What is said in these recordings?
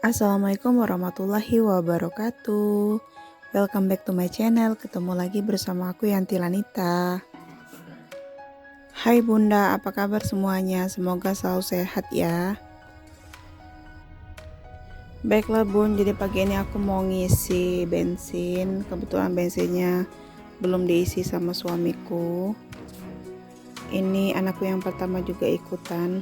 Assalamualaikum warahmatullahi wabarakatuh. Welcome back to my channel. Ketemu lagi bersama aku Yanti Lanita. Hai Bunda, apa kabar semuanya? Semoga selalu sehat ya. Baiklah Bun, jadi pagi ini aku mau ngisi bensin. Kebetulan bensinnya belum diisi sama suamiku. Ini anakku yang pertama juga ikutan.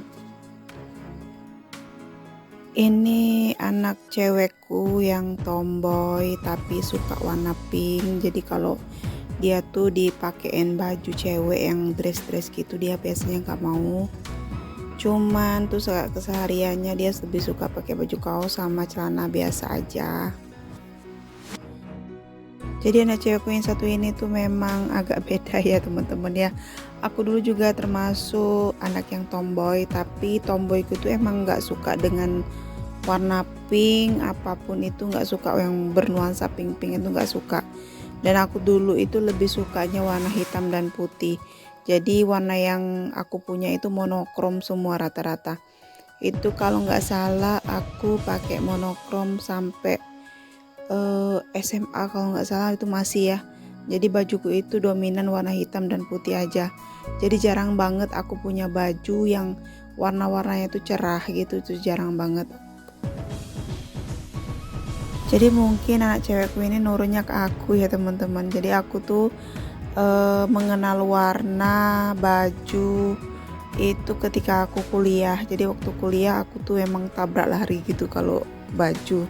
Ini anak cewekku yang tomboy tapi suka warna pink. Jadi kalau dia tuh dipakein baju cewek yang dress-dress gitu dia biasanya nggak mau. Cuman tuh kesehariannya dia lebih suka pakai baju kaos sama celana biasa aja. Jadi anak cewekku yang satu ini tuh memang agak beda ya teman-teman ya. Aku dulu juga termasuk anak yang tomboy, tapi tomboyku tuh emang nggak suka dengan warna pink apapun itu, nggak suka yang bernuansa pink-pink itu nggak suka. Dan aku dulu itu lebih sukanya warna hitam dan putih. Jadi warna yang aku punya itu monokrom semua rata-rata. Itu kalau nggak salah aku pakai monokrom sampai SMA kalau nggak salah itu masih ya. Jadi bajuku itu dominan warna hitam dan putih aja. Jadi jarang banget aku punya baju yang warna-warnanya itu cerah gitu, itu jarang banget. Jadi mungkin anak cewekku ini nurunnya ke aku ya teman-teman. Jadi aku tuh mengenal warna baju itu ketika aku kuliah. Jadi waktu kuliah aku tuh emang tabrak lari gitu kalau baju.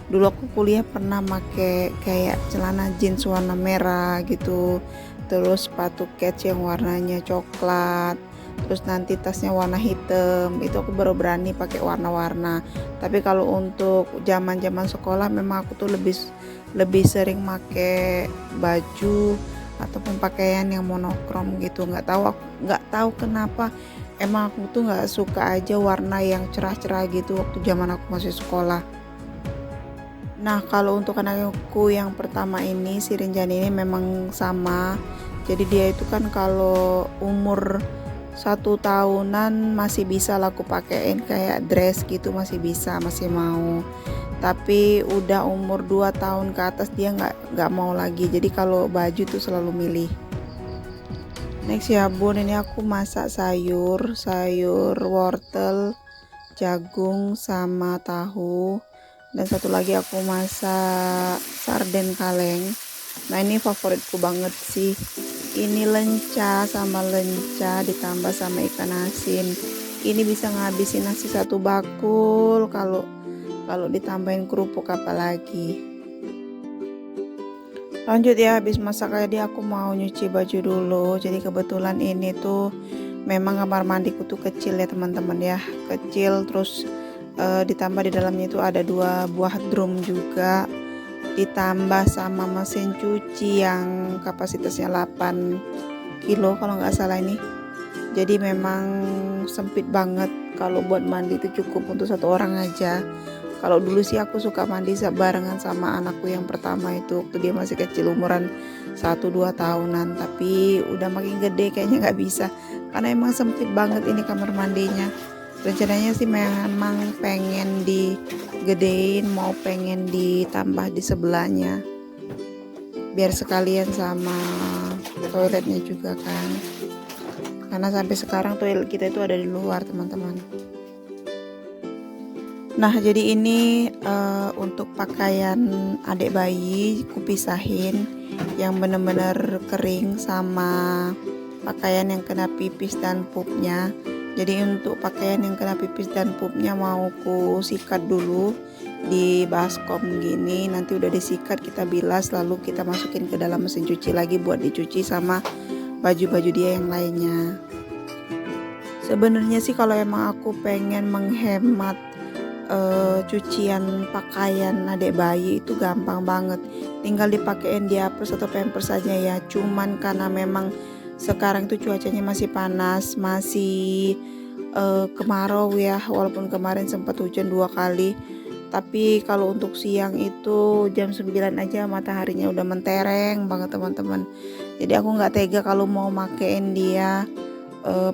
Dulu aku kuliah pernah make kayak celana jeans warna merah gitu, terus sepatu kets yang warnanya coklat, terus nanti tasnya warna hitam. Itu aku baru berani pakai warna-warna. Tapi kalau untuk zaman-zaman sekolah memang aku tuh lebih sering make baju ataupun pakaian yang monokrom gitu. Nggak tahu kenapa, emang aku tuh nggak suka aja warna yang cerah-cerah gitu waktu zaman aku masih sekolah. Nah, kalau untuk anakku yang pertama ini, si Rinjani ini memang sama. Jadi dia itu kan kalau umur 1 tahunan masih bisa lah aku pakein kayak dress gitu, masih bisa, masih mau. Tapi udah umur 2 tahun ke atas dia nggak mau lagi. Jadi kalau baju tuh selalu milih. Next ya Bun, ini aku masak sayur wortel, jagung sama tahu. Dan satu lagi aku masak sarden kaleng. Nah ini favoritku banget sih. Ini lenca sama lenca ditambah sama ikan asin. Ini bisa ngabisin nasi satu bakul kalau ditambahin kerupuk apalagi. Lanjut ya, habis masak tadi aku mau nyuci baju dulu. Jadi kebetulan ini tuh memang kamar mandiku tuh kecil ya teman-teman ya, kecil. Terus ditambah di dalamnya itu ada 2 buah drum juga, ditambah sama mesin cuci yang kapasitasnya 8 kilo kalau nggak salah ini. Jadi memang sempit banget, kalau buat mandi itu cukup untuk 1 orang aja. Kalau dulu sih aku suka mandi barengan sama anakku yang pertama itu waktu dia masih kecil umuran 1-2 tahunan, tapi udah makin gede kayaknya nggak bisa karena emang sempit banget ini kamar mandinya. Rencananya sih memang pengen digedein, mau pengen ditambah di sebelahnya biar sekalian sama toiletnya juga kan, karena sampai sekarang toilet kita itu ada di luar teman-teman. Nah jadi ini untuk pakaian adik bayi kupisahin yang bener-bener kering sama pakaian yang kena pipis dan pupnya. Jadi untuk pakaian yang kena pipis dan pupnya mau ku sikat dulu di baskom gini, nanti udah disikat kita bilas lalu kita masukin ke dalam mesin cuci lagi buat dicuci sama baju-baju dia yang lainnya. Sebenarnya sih kalau emang aku pengen menghemat cucian pakaian adik bayi itu gampang banget, tinggal dipakein diapers atau pampers saja ya. Cuman karena memang sekarang itu cuacanya masih panas, masih kemarau ya, walaupun kemarin sempat hujan 2 kali. Tapi kalau untuk siang itu jam 9 aja mataharinya udah mentereng banget teman-teman. Jadi aku nggak tega kalau mau makein dia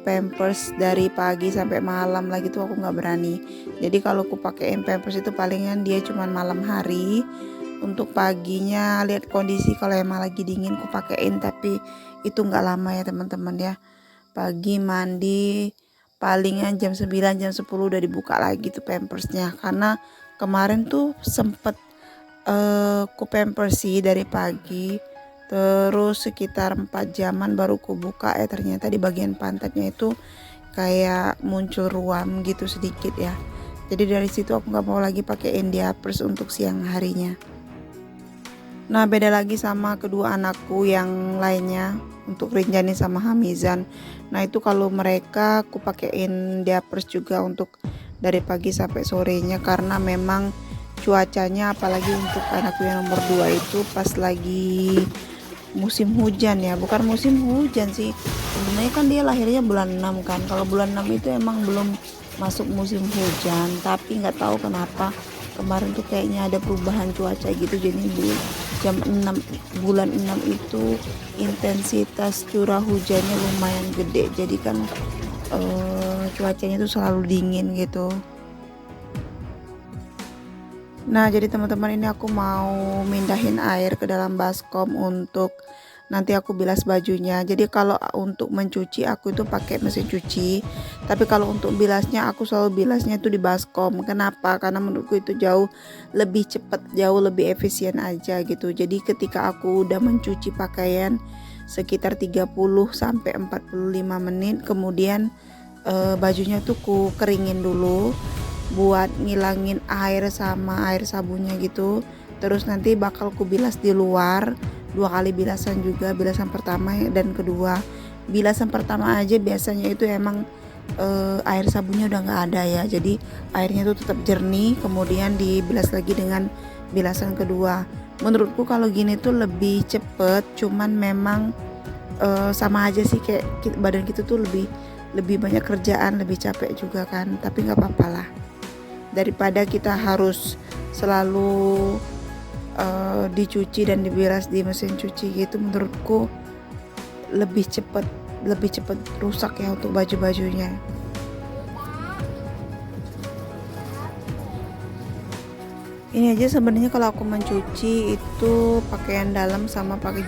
pampers dari pagi sampai malam lagi tuh aku nggak berani. Jadi kalau aku pakein pampers itu palingan dia cuman malam hari. Untuk paginya lihat kondisi, kalau emang lagi dingin aku pakein, tapi itu nggak lama ya teman-teman ya. Pagi mandi palingan jam 9 jam 10 udah dibuka lagi tuh pampersnya, karena kemarin tuh sempet ku pampers sih dari pagi, terus sekitar 4 jaman baru ku buka ternyata di bagian pantatnya itu kayak muncul ruam gitu sedikit ya. Jadi dari situ aku nggak mau lagi pakein diapers untuk siang harinya. Nah beda lagi sama kedua anakku yang lainnya, untuk Rinjani sama Hamizan. Nah itu kalau mereka aku pakein diapers juga untuk dari pagi sampai sorenya, karena memang cuacanya, apalagi untuk anakku yang nomor 2 itu pas lagi musim hujan ya, bukan musim hujan sih sebenarnya, kan dia lahirnya bulan 6 kan. Kalau bulan 6 itu emang belum masuk musim hujan, tapi nggak tahu kenapa kemarin tuh kayaknya ada perubahan cuaca gitu, jadi jam 6 bulan 6 itu intensitas curah hujannya lumayan gede, jadi kan cuacanya tuh selalu dingin gitu. Nah jadi teman-teman, ini aku mau mindahin air ke dalam baskom untuk nanti aku bilas bajunya. Jadi kalau untuk mencuci aku itu pakai mesin cuci, tapi kalau untuk bilasnya aku selalu bilasnya itu di baskom. Kenapa? Karena menurutku itu jauh lebih cepat, jauh lebih efisien aja gitu. Jadi ketika aku udah mencuci pakaian sekitar 30 sampai 45 menit, kemudian bajunya tuh ku keringin dulu buat ngilangin air sama air sabunnya gitu. Terus nanti bakal ku bilas di luar 2 kali bilasan juga, bilasan pertama dan kedua. Bilasan pertama aja biasanya itu emang air sabunnya udah nggak ada ya, jadi airnya tuh tetap jernih, kemudian dibilas lagi dengan bilasan kedua. Menurutku kalau gini tuh lebih cepet, cuman memang sama aja sih, kayak badan kita tuh lebih banyak kerjaan, lebih capek juga kan, tapi nggak apa-apa lah, daripada kita harus selalu dicuci dan dibilas di mesin cuci gitu. Menurutku lebih cepet rusak ya untuk baju-bajunya. Ini aja sebenarnya kalau aku mencuci itu pakaian dalam sama pakai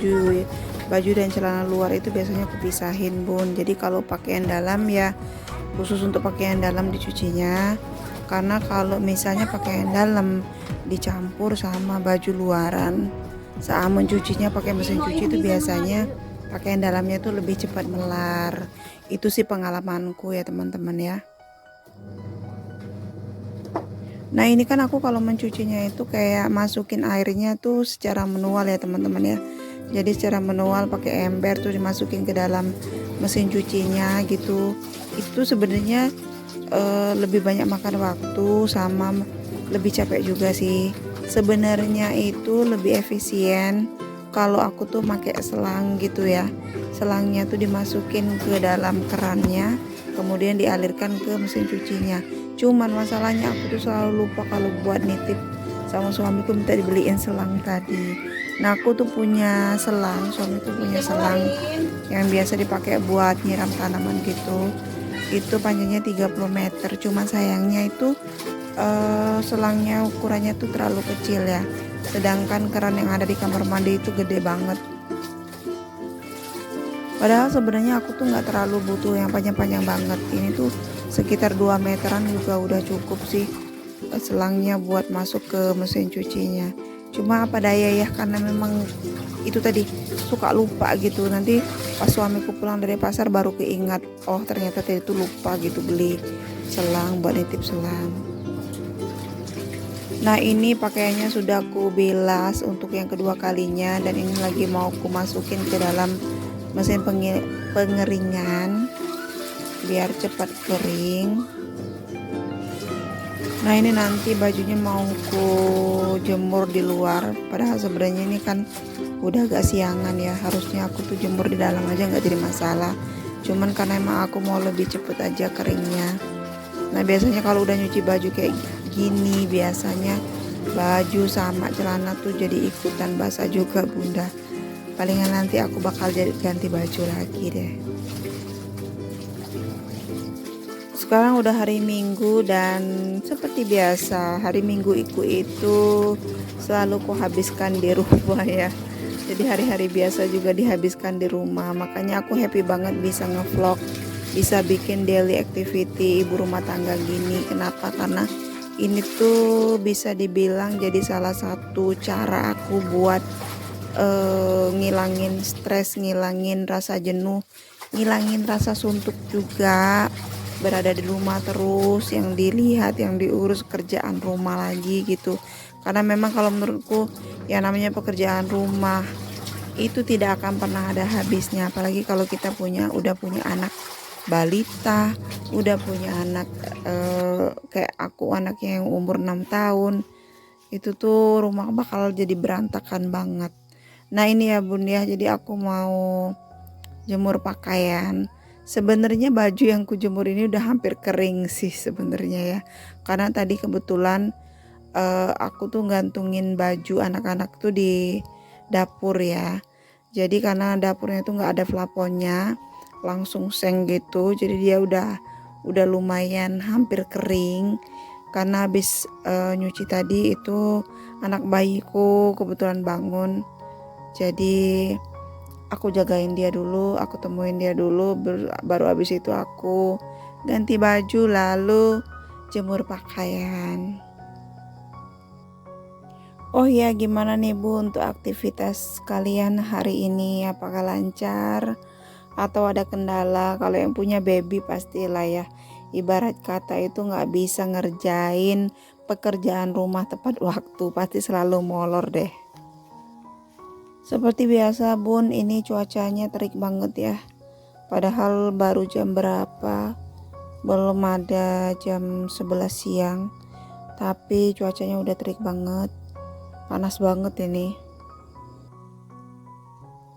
baju dan celana luar itu biasanya aku pisahin bun. Jadi kalau pakaian dalam ya khusus untuk pakaian dalam dicucinya, karena kalau misalnya pakaian dalam dicampur sama baju luaran saat mencucinya pakai mesin cuci itu biasanya pakaian dalamnya tuh lebih cepat melar. Itu sih pengalamanku ya teman-teman ya. Nah ini kan aku kalau mencucinya itu kayak masukin airnya tuh secara manual ya teman-teman ya. Jadi secara manual pakai ember tuh dimasukin ke dalam mesin cucinya gitu. Itu sebenarnya lebih banyak makan waktu sama lebih capek juga sih. Sebenarnya itu lebih efisien kalau aku tuh pakai selang gitu ya. Selangnya tuh dimasukin ke dalam kerannya, kemudian dialirkan ke mesin cucinya. Cuman masalahnya aku tuh selalu lupa kalau buat nitip sama suamiku, minta dibeliin selang tadi. Nah aku tuh punya selang, suamiku punya selang yang biasa dipakai buat nyiram tanaman gitu. Itu panjangnya 30 meter, cuman sayangnya itu selangnya ukurannya tuh terlalu kecil ya, sedangkan keran yang ada di kamar mandi itu gede banget. Padahal sebenarnya aku tuh nggak terlalu butuh yang panjang-panjang banget, ini tuh sekitar 2 meteran juga udah cukup sih selangnya buat masuk ke mesin cucinya. Cuma apa daya ya, karena memang itu tadi suka lupa gitu, nanti pas suamiku pulang dari pasar baru keingat, oh ternyata tadi itu lupa gitu beli selang buat nitip selang. Nah ini pakaiannya sudah aku bilas untuk yang kedua kalinya, dan ini lagi mau aku masukin ke dalam mesin pengeringan biar cepat kering. Nah ini nanti bajunya mau aku jemur di luar, padahal sebenarnya ini kan udah agak siangan ya, harusnya aku tuh jemur di dalam aja nggak jadi masalah, cuman karena emang aku mau lebih cepet aja keringnya. Nah biasanya kalau udah nyuci baju kayak gini, biasanya baju sama celana tuh jadi ikutan basah juga bunda. Palingan nanti aku bakal jadi ganti baju lagi deh. Sekarang udah hari Minggu dan seperti biasa hari Mingguku itu selalu kuhabiskan di rumah ya. Jadi hari-hari biasa juga dihabiskan di rumah. Makanya aku happy banget bisa ngevlog, bisa bikin daily activity ibu rumah tangga gini. Kenapa? Karena ini tuh bisa dibilang jadi salah satu cara aku buat ngilangin stres, ngilangin rasa jenuh, ngilangin rasa suntuk juga. Berada di rumah terus, yang dilihat, yang diurus kerjaan rumah lagi gitu. Karena memang kalau menurutku yang namanya pekerjaan rumah itu tidak akan pernah ada habisnya, apalagi kalau kita udah punya anak balita, udah punya anak kayak aku, anaknya yang umur 6 tahun. Itu tuh rumah bakal jadi berantakan banget. Nah ini ya bun ya, jadi aku mau jemur pakaian. Sebenarnya baju yang kujemur ini udah hampir kering sih sebenarnya ya, karena tadi kebetulan aku tuh gantungin baju anak-anak tuh di dapur ya. Jadi karena dapurnya tuh nggak ada plafonnya, langsung seng gitu, jadi dia udah lumayan hampir kering. Karena habis nyuci tadi itu anak bayiku kebetulan bangun, jadi aku jagain dia dulu, aku temuin dia dulu, baru habis itu aku ganti baju lalu jemur pakaian. Oh ya, gimana nih Bu untuk aktivitas kalian hari ini? Apakah lancar atau ada kendala? Kalau yang punya baby pastilah ya, ibarat kata itu nggak bisa ngerjain pekerjaan rumah tepat waktu, pasti selalu molor deh. Seperti biasa bun, ini cuacanya terik banget ya. Padahal baru jam berapa? Belum ada jam 11 siang. Tapi cuacanya udah terik banget. Panas banget ini.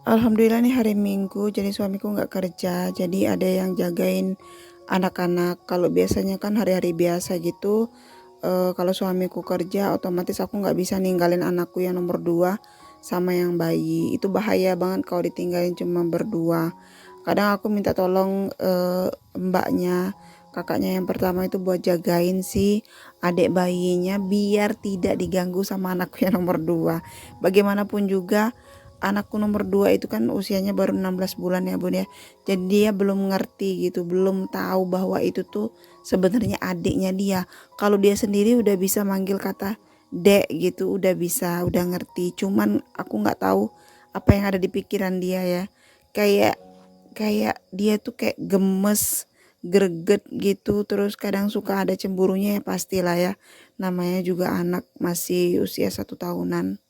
Alhamdulillah nih hari Minggu, jadi suamiku nggak kerja. Jadi ada yang jagain anak-anak. Kalau biasanya kan hari-hari biasa gitu, kalau suamiku kerja otomatis aku nggak bisa ninggalin anakku yang nomor 2 sama yang bayi. Itu bahaya banget kalau ditinggalin cuma berdua. Kadang aku minta tolong mbaknya, kakaknya yang pertama itu buat jagain si adik bayinya biar tidak diganggu sama anakku yang nomor 2. Bagaimanapun juga anakku nomor 2 itu kan usianya baru 16 bulan ya bun ya. Jadi dia belum ngerti gitu, belum tahu bahwa itu tuh sebenarnya adiknya dia. Kalau dia sendiri udah bisa manggil kata dek gitu, udah bisa, udah ngerti. Cuman aku nggak tahu apa yang ada di pikiran dia ya. Kayak dia tuh kayak gemes, greget gitu. Terus kadang suka ada cemburunya ya, pastilah ya. Namanya juga anak masih usia 1 tahunan.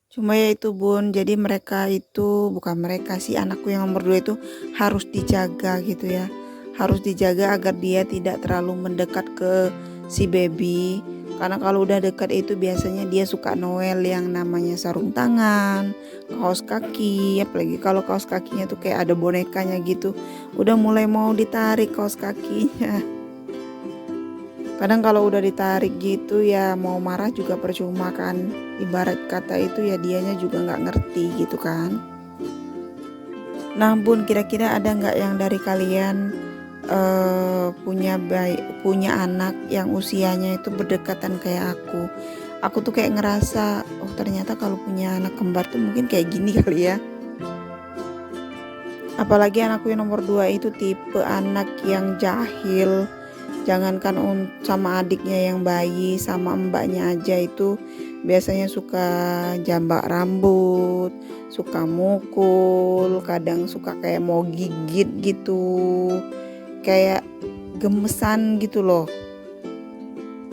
Cuma ya itu bun, jadi mereka itu, bukan mereka sih, anakku yang nomor 2 itu harus dijaga gitu ya. Harus dijaga agar dia tidak terlalu mendekat ke si baby. Karena kalau udah dekat itu biasanya dia suka Noel yang namanya sarung tangan, kaos kaki. Apalagi kalau kaos kakinya tuh kayak ada bonekanya gitu, udah mulai mau ditarik kaos kakinya. Kadang kalau udah ditarik gitu ya mau marah juga percuma kan. Ibarat kata itu ya dianya juga nggak ngerti gitu kan. Nah bun, kira-kira ada nggak yang dari kalian punya anak yang usianya itu berdekatan kayak aku? Aku tuh kayak ngerasa, oh ternyata kalau punya anak kembar tuh mungkin kayak gini kali ya. Apalagi anakku yang nomor 2 itu tipe anak yang jahil. Jangankan sama adiknya yang bayi, sama mbaknya aja itu biasanya suka jambak rambut, suka mukul, kadang suka kayak mau gigit gitu, kayak gemesan gitu loh.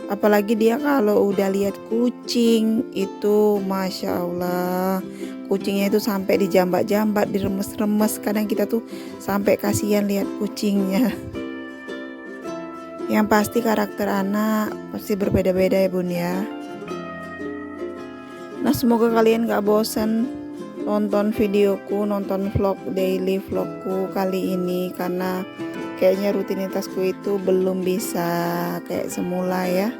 Apalagi dia kalau udah lihat kucing itu Masya Allah, kucingnya itu sampai dijambak-jambak, diremes-remes. Kadang kita tuh sampai kasihan lihat kucingnya. Yang pasti karakter anak pasti berbeda-beda ya bun ya. Nah semoga kalian gak bosan nonton videoku, nonton daily vlogku kali ini. Karena kayaknya rutinitasku itu belum bisa kayak semula ya.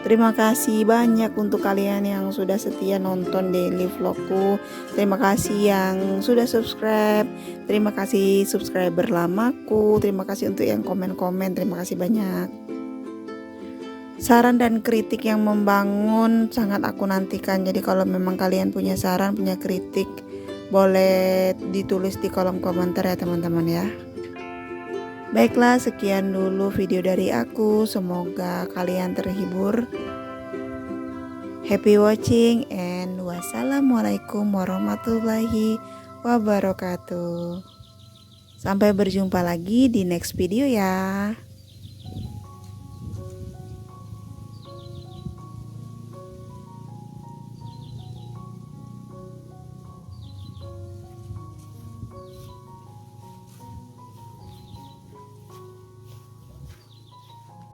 Terima kasih banyak untuk kalian yang sudah setia nonton daily vlogku. Terima kasih yang sudah subscribe. Terima kasih subscriber lamaku. Terima kasih untuk yang komen-komen. Terima kasih banyak. Saran dan kritik yang membangun sangat aku nantikan. Jadi kalau memang kalian punya saran, punya kritik, boleh ditulis di kolom komentar ya teman-teman ya. Baiklah, sekian dulu video dari aku. Semoga kalian terhibur. Happy watching and wassalamualaikum warahmatullahi wabarakatuh. Sampai berjumpa lagi di next video ya.